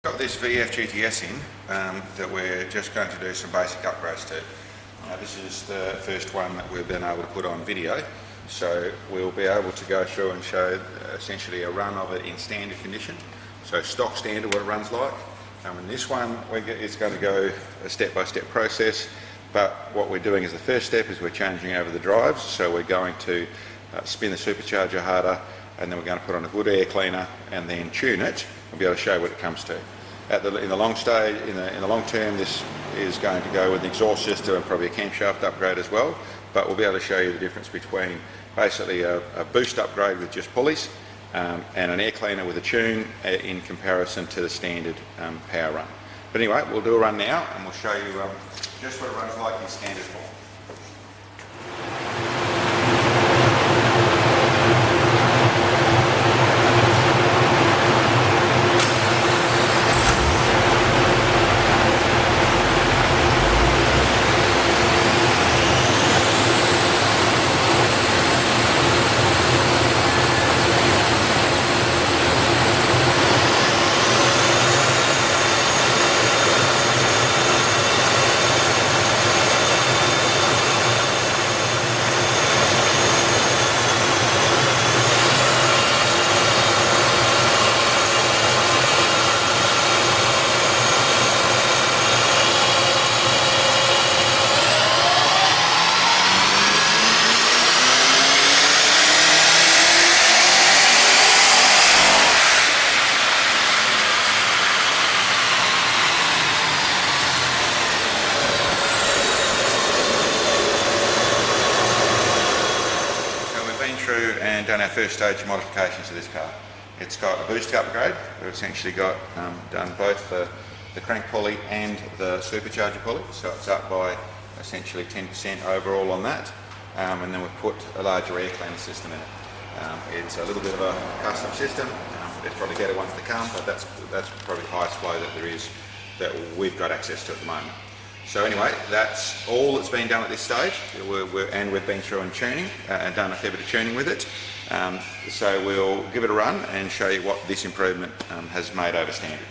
Got this YORK GTS in that we're just going to do some basic upgrades to. This is the first one that we've been able to put on video, so we'll be able to go through and show essentially a run of it in standard condition, so stock standard what it runs like. And this one it's going to go a step-by-step process, but what we're doing is the first step is we're changing over the drives, so we're going to spin the supercharger harder, and then we're going to put on a good air cleaner and then tune it. We'll be able to show what it comes to. In the long term, this is going to go with an exhaust system and probably a camshaft upgrade as well, but we'll be able to show you the difference between basically a boost upgrade with just pulleys and an air cleaner with a tune in comparison to the standard power run. But anyway, we'll do a run now and we'll show you just what it runs like in standard form. Through and done our first stage of modifications to this car. It's got a boost upgrade. We've essentially got done both the crank pulley and the supercharger pulley, so it's up by essentially 10% overall on that, and then we've put a larger air cleaner system in it. It's a little bit of a custom system. There's probably better ones to come, but that's probably the highest flow that there is that we've got access to at the moment. So anyway, that's all that's been done at this stage, and we've been through and tuning and done a fair bit of tuning with it. So we'll give it a run and show you what this improvement has made over standard.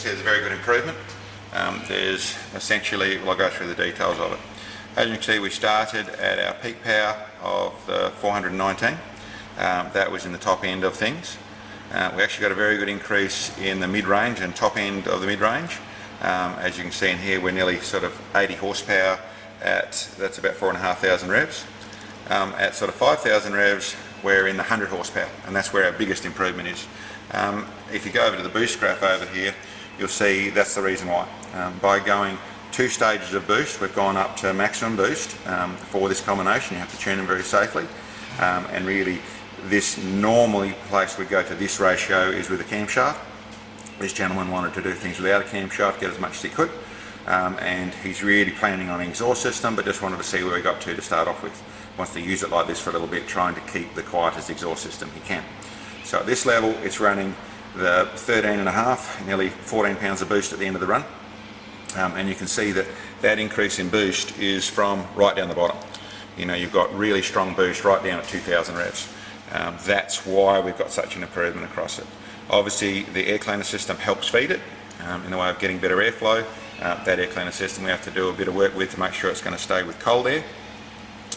There's a very good improvement. There's essentially, well, I'll go through the details of it. As you can see, we started at our peak power of the 419. That was in the top end of things. We actually got a very good increase in the mid-range and top end of the mid-range. As you can see in here, we're nearly sort of 80 horsepower that's about 4,500 revs. At sort of 5,000 revs, we're in the 100 horsepower, and that's where our biggest improvement is. If you go over to the boost graph over here, you'll see that's the reason why. By going 2 stages of boost, we've gone up to maximum boost for this combination. You have to tune them very safely, and really this normally place we go to this ratio is with a camshaft. This gentleman wanted to do things without a camshaft, get as much as he could, and he's really planning on an exhaust system, but just wanted to see where we got to start off with. Wants to use it like this for a little bit, trying to keep the quietest exhaust system he can. So at this level, it's running the 13.5, nearly 14 pounds of boost at the end of the run. And you can see that that increase in boost is from right down the bottom. You know, you've got really strong boost right down at 2,000 revs. That's why we've got such an improvement across it. Obviously the air cleaner system helps feed it in the way of getting better airflow. That air cleaner system we have to do a bit of work with to make sure it's going to stay with cold air,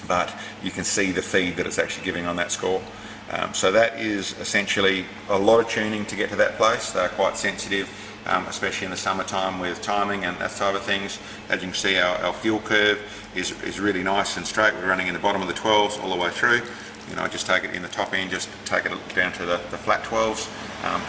but you can see the feed that it's actually giving on that score. So that is essentially a lot of tuning to get to that place. They're quite sensitive, especially in the summertime with timing and that type of things. As you can see, our fuel curve is really nice and straight. We're running in the bottom of the 12s all the way through. You know, just take it in the top end, just take it down to the flat 12s,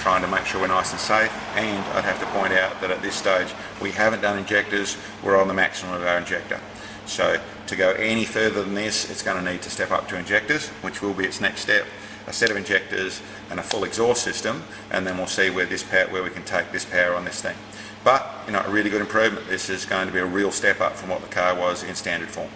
trying to make sure we're nice and safe. And I'd have to point out that at this stage we haven't done injectors, we're on the maximum of our injector. So to go any further than this, it's going to need to step up to injectors, which will be its next step. A set of injectors and a full exhaust system, and then we'll see where we can take this power on this thing. But you know, a really good improvement. This is going to be a real step up from what the car was in standard form.